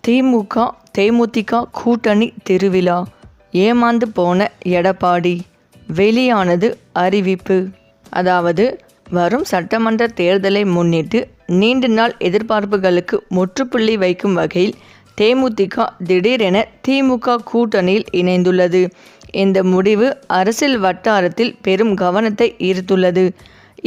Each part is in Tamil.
திமுக தேமுதிக கூட்டணி திருவிழா, ஏமாந்து போன எடப்பாடி. வெளியானது அறிவிப்பு. அதாவது வரும் சட்டமன்ற தேர்தலை முன்னிட்டு நீண்ட நாள் எதிர்பார்ப்புகளுக்கு முற்றுப்புள்ளி வைக்கும் வகையில் தேமுதிக திடீரென திமுக கூட்டணியில் இணைந்துள்ளது. இந்த முடிவு அரசியல் வட்டாரத்தில் பெரும் கவனத்தை ஈர்த்துள்ளது.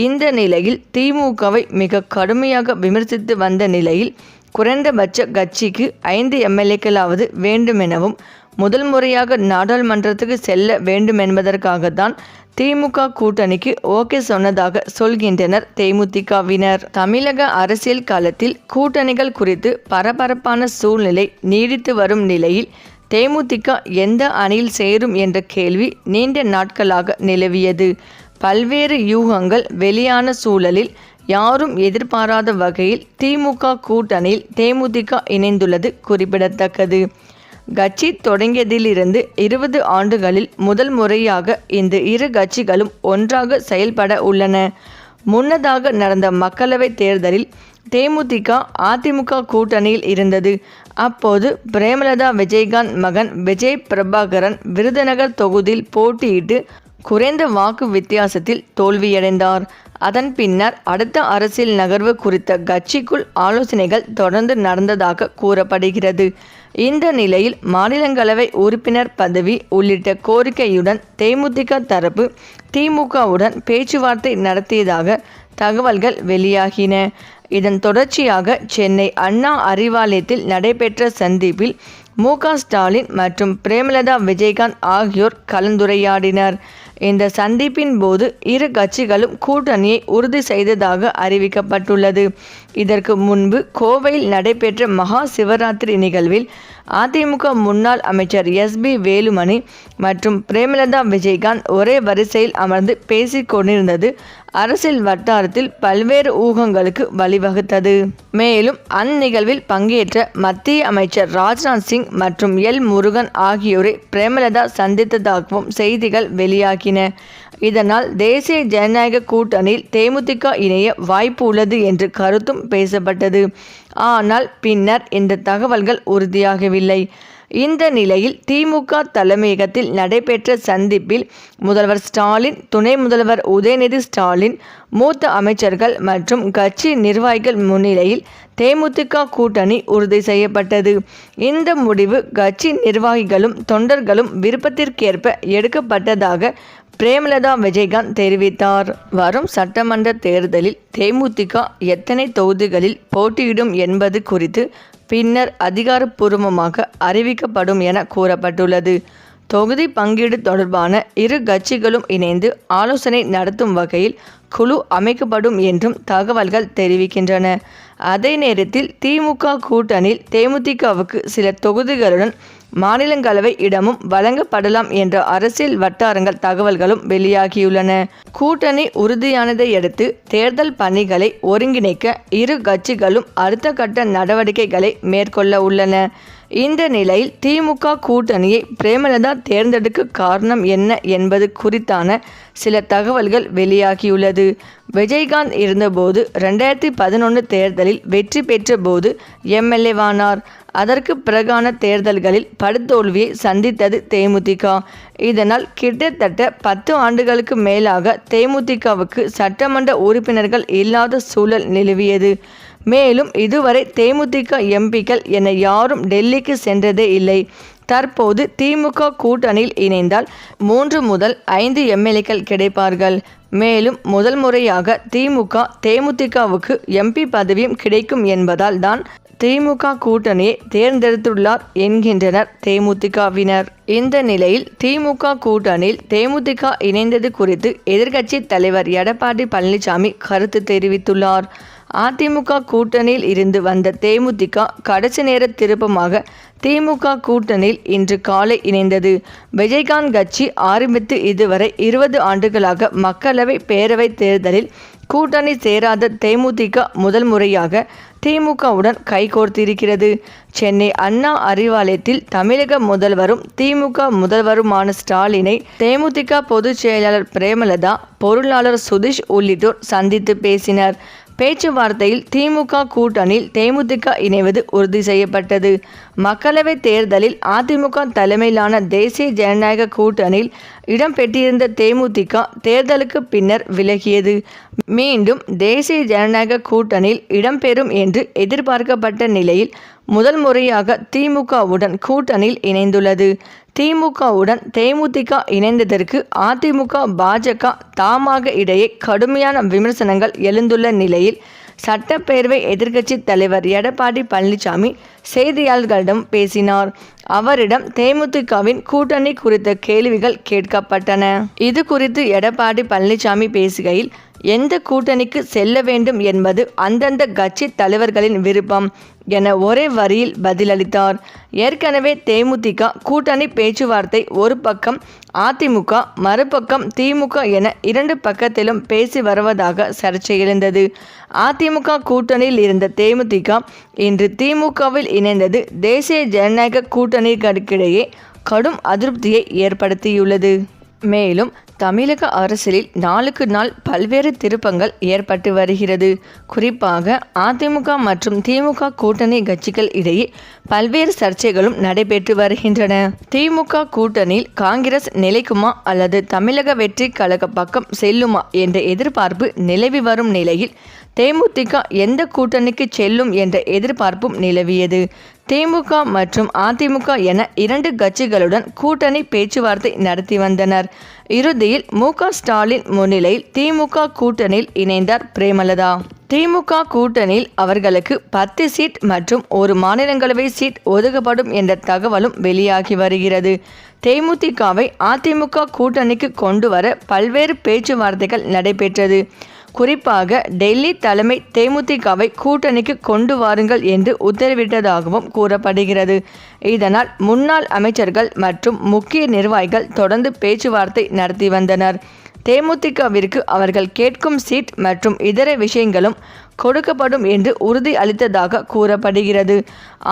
இந்த நிலையில் திமுகவை மிக கடுமையாக விமர்சித்து வந்த நிலையில் குறைந்தபட்ச கட்சிக்கு 5 எம்எல்ஏக்களாவது வேண்டுமெனவும் முதல் முறையாக நாடாளுமன்றத்துக்கு செல்ல வேண்டுமென்பதற்காகத்தான் திமுக கூட்டணிக்கு ஓகே சொன்னதாக சொல்கின்றனர் தேமுதிகவினர். தமிழக அரசியல் களத்தில் கூட்டணிகள் குறித்து பரபரப்பான சூழ்நிலை நீடித்து வரும் நிலையில் தேமுதிக எந்த அணியில் சேரும் என்ற கேள்வி நீண்ட நாட்களாக நிலவியது. பல்வேறு யூகங்கள் வெளியான சூழலில் யாரும் எதிர்பாராத வகையில் திமுக கூட்டணியில் தேமுதிக இணைந்துள்ளது குறிப்பிடத்தக்கது. கட்சி தொடங்கியதிலிருந்து 20 ஆண்டுகளில் முதல் முறையாக இந்த இரு கட்சிகளும் ஒன்றாக செயல்பட உள்ளன. முன்னதாக நடந்த மக்களவைத் தேர்தலில் தேமுதிக அதிமுக கூட்டணியில் இருந்தது. அப்போது பிரேமலதா விஜயகாந்த் மகன் விஜய் பிரபாகரன் விருதுநகர் தொகுதியில் போட்டியிட்டு குறைந்த வாக்கு வித்தியாசத்தில் தோல்வியடைந்தார். அதன் பின்னர் அடுத்த அரசியல் நகர்வு குறித்த கட்சிக்குள் ஆலோசனைகள் தொடர்ந்து நடந்ததாக கூறப்படுகிறது. இந்த நிலையில் மாநிலங்களவை உறுப்பினர் பதவி உள்ளிட்ட கோரிக்கையுடன் தேமுதிக தரப்பு திமுகவுடன் பேச்சுவார்த்தை நடத்தியதாக தகவல்கள் வெளியாகின. இதன் தொடர்ச்சியாக சென்னை அண்ணா அறிவாலயத்தில் நடைபெற்ற சந்திப்பில் மு.க. ஸ்டாலின் மற்றும் பிரேமலதா விஜயகாந்த் ஆகியோர் கலந்துரையாடினர். இந்த சந்திப்பின் போது இரு கட்சிகளும் கூட்டணியை உறுதி செய்ததாக அறிவிக்கப்பட்டுள்ளது. இதற்கு முன்பு கோவையில் நடைபெற்ற மகா சிவராத்திரி நிகழ்வில் அதிமுக முன்னாள் அமைச்சர் எஸ்.பி. வேலுமணி மற்றும் பிரேமலதா விஜயகாந்த் ஒரே வரிசையில் அமர்ந்து பேசிக் கொண்டிருந்தது அரசியல் வட்டாரத்தில் பல்வேறு ஊகங்களுக்கு வழிவகுத்தது. மேலும் அந்நிகழ்வில் பங்கேற்ற மத்திய அமைச்சர் ராஜ்நாத் சிங் மற்றும் எல். முருகன் ஆகியோரை பிரேமலதா சந்தித்ததாகவும் செய்திகள் வெளியாகின. இதனால் தேசிய ஜனநாயக கூட்டணியில் தேமுதிக இணைய வாய்ப்பு உள்ளது என்று கருத்தும் பேசப்பட்டது. ஆனால் பின்னர் இந்த தகவல்கள் உறுதியாகவில்லை. இந்த நிலையில் திமுக தலைமையகத்தில் நடைபெற்ற சந்திப்பில் முதல்வர் ஸ்டாலின், துணை முதல்வர் உதயநிதி ஸ்டாலின், மூத்த அமைச்சர்கள் மற்றும் கட்சி நிர்வாகிகள் முன்னிலையில் தேமுதிக கூட்டணி உறுதி செய்யப்பட்டது. இந்த முடிவு கட்சி நிர்வாகிகளும் தொண்டர்களும் விருப்பத்திற்கேற்ப எடுக்கப்பட்டதாக பிரேமலதா விஜயகாந்த் தெரிவித்தார். வரும் சட்டமன்ற தேர்தலில் தேமுதிக எத்தனை தொகுதிகளில் போட்டியிடும் என்பது குறித்து பின்னர் அதிகாரப்பூர்வமாக அறிவிக்கப்படும் என கூறப்பட்டுள்ளது. தொகுதி பங்கீடு தொடர்பான இரு கட்சிகளும் இணைந்து ஆலோசனை நடத்தும் வகையில் குழு அமைக்கப்படும் என்றும் தகவல்கள் தெரிவிக்கின்றன. அதே நேரத்தில் திமுக கூட்டணியில் தேமுதிகவுக்கு சில தொகுதிகளுடன் மாநிலங்களவை இடமும் வழங்கப்படலாம் என்ற அரசியல் வட்டாரங்கள் தகவல்களும் வெளியாகியுள்ளன. கூட்டணி உறுதியானதை அடுத்து தேர்தல் பணிகளை ஒருங்கிணைக்க இரு கட்சிகளும் அடுத்த கட்ட நடவடிக்கைகளை மேற்கொள்ள உள்ளன. இந்த நிலையில் திமுக கூட்டணியை பிரேமலதா தேர்ந்தெடுக்க காரணம் என்ன என்பது குறித்தான சில தகவல்கள் வெளியாகியுள்ளது. விஜயகாந்த் இருந்தபோது 2011 தேர்தலில் வெற்றி பெற்ற போது எம்எல்ஏவானார். அதற்கு பிறகான தேர்தல்களில் படுதோல்வியை சந்தித்தது தேமுதிக. இதனால் கிட்டத்தட்ட 10 ஆண்டுகளுக்கு மேலாக தேமுதிகவுக்கு சட்டமன்ற உறுப்பினர்கள் இல்லாத சூழல் நிலவியது. மேலும் இதுவரை தேமுதிக எம்பிக்கள் என யாரும் டெல்லிக்கு சென்றதே இல்லை. தற்போது திமுக கூட்டணியில் இணைந்தால் 3 முதல் 5 எம்எல்ஏக்கள் கிடைப்பார்கள். மேலும் முதல் முறையாக திமுக தேமுதிகவுக்கு எம்பி பதவியும் கிடைக்கும் என்பதால் தான் திமுக கூட்டணியை தேர்ந்தெடுத்துள்ளார் என்கின்றனர் தேமுதிகவினர். இந்த நிலையில் திமுக கூட்டணியில் தேமுதிக இணைந்தது குறித்து எதிர்க்கட்சி தலைவர் எடப்பாடி பழனிசாமி கருத்து தெரிவித்துள்ளார். அதிமுக கூட்டணியில் இருந்து வந்த தேமுதிக கடைசி நேர திருப்பமாக திமுக கூட்டணியில் இன்று காலை இணைந்தது. விஜயகாந்த் கட்சி ஆரம்பித்து இதுவரை 20 ஆண்டுகளாக மக்களவை பேரவைத் தேர்தலில் கூட்டணி சேராத தேமுதிக முதல் முறையாக திமுகவுடன் கைகோர்த்திருக்கிறது. சென்னை அண்ணா அறிவாலயத்தில் தமிழக முதல்வரும் திமுக முதல்வருமான ஸ்டாலினை தேமுதிக பொதுச் செயலாளர் பிரேமலதா, பொருளாளர் சுதீஷ் உள்ளிட்டோர் சந்தித்து பேசினர். பேச்சுவார்த்தையில் திமுக கூட்டணியில் தேமுதிக இணைவது உறுதி செய்யப்பட்டது. மக்களவைத் தேர்தலில் அதிமுக தலைமையிலான தேசிய ஜனநாயக கூட்டணியில் இடம்பெற்றிருந்த தேமுதிக தேர்தலுக்கு பின்னர் விலகியது. மீண்டும் தேசிய ஜனநாயக கூட்டணியில் இடம்பெறும் என்று எதிர்பார்க்கப்பட்ட நிலையில் முதல் முறையாக திமுகவுடன் கூட்டணியில் இணைந்துள்ளது. திமுகவுடன் தேமுதிக இணைந்ததற்கு அதிமுக, பாஜக, தமாக இடையே கடுமையான விமர்சனங்கள் எழுந்துள்ள நிலையில் சட்டப்பேரவை எதிர்க்கட்சி தலைவர் எடப்பாடி பழனிசாமி செய்தியாளர்களிடம் பேசினார். அவரிடம் தேமுதிகவின் கூட்டணி குறித்த கேள்விகள் கேட்கப்பட்டன. இது குறித்து எடப்பாடி பழனிசாமி பேசுகையில், எந்த கூட்டணிக்கு செல்ல வேண்டும் என்பது அந்தந்த கட்சி தலைவர்களின் விருப்பம் என ஒரே வரியில் பதிலளித்தார். ஏற்கனவே தேமுதிக கூட்டணி பேச்சுவார்த்தை ஒரு பக்கம் அதிமுக, மறுபக்கம் திமுக என இரண்டு பக்கத்திலும் பேசி வருவதாக சர்ச்சை எழுந்தது. அதிமுக கூட்டணியில் இருந்த தேமுதிக இன்று திமுகவில் இணைந்தது தேசிய ஜனநாயக கூட்டணிகளுக்கிடையே கடும் அதிருப்தியை ஏற்படுத்தியுள்ளது. மேலும் தமிழக அரசியலில் நாளுக்கு நாள் பல்வேறு திருப்பங்கள் ஏற்பட்டு வருகிறது. குறிப்பாக அதிமுக மற்றும் திமுக கூட்டணி கட்சிகள் இடையே பல்வேறு சர்ச்சைகளும் நடைபெற்று வருகின்றன. திமுக கூட்டணியில் காங்கிரஸ் நிலைக்குமா அல்லது தமிழக வெற்றி கழக பக்கம் செல்லுமா என்ற எதிர்பார்ப்பு நிலவி வரும் நிலையில் தேமுதிக எந்த கூட்டணிக்கு செல்லும் என்ற எதிர்பார்ப்பும் நிலவியது. திமுக மற்றும் அதிமுக என இரண்டு கட்சிகளுடன் கூட்டணி பேச்சுவார்த்தை நடத்தி வந்தனர். இறுதியில் மு.க. ஸ்டாலின் முன்னிலையில் திமுக கூட்டணியில் இணைந்தார் பிரேமலதா. திமுக கூட்டணியில் அவர்களுக்கு 10 சீட் மற்றும் ஒரு மாநிலங்களவை சீட் ஒதுக்கப்படும் என்ற தகவலும் வெளியாகி வருகிறது. தேமுதிகவை அதிமுக கூட்டணிக்கு கொண்டு வர பல்வேறு பேச்சுவார்த்தைகள் நடைபெற்றது. குறிப்பாக டெல்லி தலைமை தேமுதிகவை கூட்டணிக்கு கொண்டு வாருங்கள் என்று உத்தரவிட்டதாகவும் கூறப்படுகிறது. இதனால் முன்னாள் அமைச்சர்கள் மற்றும் முக்கிய நிர்வாகிகள் தொடர்ந்து பேச்சுவார்த்தை நடத்தி வந்தனர். தேமுதிகவிற்கு அவர்கள் கேட்கும் சீட் மற்றும் இதர விஷயங்களும் கொடுக்கப்படும் என்று உறுதி அளித்ததாக கூறப்படுகிறது.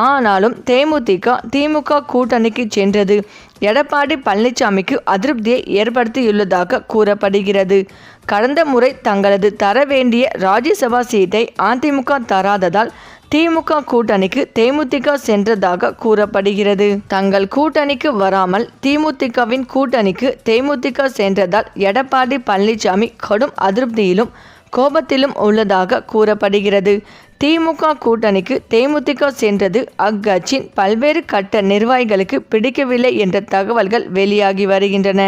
ஆனாலும் தேமுதிக திமுக கூட்டணிக்கு சென்றது எடப்பாடி பழனிசாமிக்கு அதிருப்தியை ஏற்படுத்தியுள்ளதாக கூறப்படுகிறது. கடந்த முறை தங்களது தர வேண்டிய ராஜ்யசபா சீட்டை அதிமுக தராததால் திமுக கூட்டணிக்கு தேமுதிக சென்றதாக கூறப்படுகிறது. தங்கள் கூட்டணிக்கு வராமல் திமுகவின் கூட்டணிக்கு தேமுதிக சென்றதால் எடப்பாடி பழனிசாமி கடும் அதிருப்தியிலும் கோபத்திலும் உள்ளதாக கூறப்படுகிறது. திமுக கூட்டணிக்கு தேமுதிக சென்றது அக்கட்சியின் பல்வேறு கட்ட நிர்வாகிகளுக்கு பிடிக்கவில்லை என்ற தகவல்கள் வெளியாகி வருகின்றன.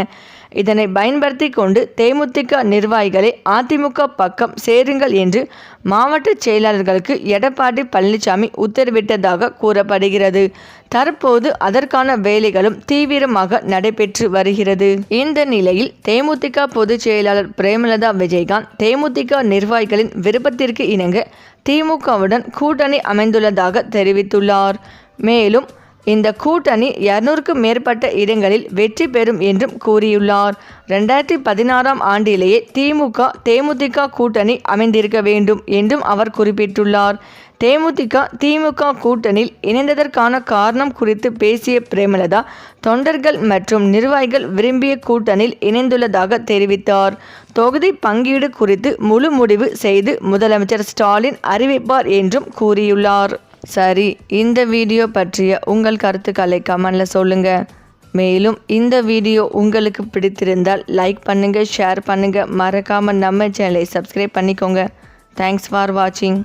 இதனை பயன்படுத்தி கொண்டு தேமுதிக நிர்வாகிகளை அதிமுக பக்கம் சேருங்கள் என்று மாவட்ட செயலாளர்களுக்கு எடப்பாடி பழனிசாமி உத்தரவிட்டதாக கூறப்படுகிறது. தற்போது அதற்கான வேலைகளும் தீவிரமாக நடைபெற்று வருகிறது. இந்த நிலையில் தேமுதிக பொதுச் செயலாளர் பிரேமலதா விஜயகாந்த் தேமுதிக நிர்வாகிகளின் விருப்பத்திற்கு இணங்க திமுகவுடன் கூட்டணி அமைந்துள்ளதாக தெரிவித்துள்ளார். மேலும் இந்த கூட்டணி 200க்கும் மேற்பட்ட இடங்களில் வெற்றி பெறும் என்றும் கூறியுள்ளார். 2016ஆம் ஆண்டிலேயே திமுக தேமுதிக கூட்டணி அமைந்திருக்க வேண்டும் என்றும் அவர் குறிப்பிட்டுள்ளார். தேமுதிக திமுக கூட்டணியில் இணைந்ததற்கான காரணம் குறித்து பேசிய பிரேமலதா, தொண்டர்கள் மற்றும் நிர்வாகிகள் விரும்பிய கூட்டணியில் இணைந்துள்ளதாக தெரிவித்தார். தொகுதி பங்கீடு குறித்து முழு முடிவு செய்து முதலமைச்சர் ஸ்டாலின் அறிவிப்பார் என்றும் கூறியுள்ளார். சரி, இந்த வீடியோ பற்றிய உங்கள் கருத்துக்களை கமெண்ட்ல சொல்லுங்க. மேலும் இந்த வீடியோ உங்களுக்கு பிடித்திருந்தால் லைக் பண்ணுங்க, ஷேர் பண்ணுங்க, மறக்காம நம்ம சேனலை சப்ஸ்கிரைப் பண்ணிக்கோங்க. தேங்க்ஸ் ஃபார் வாட்சிங்.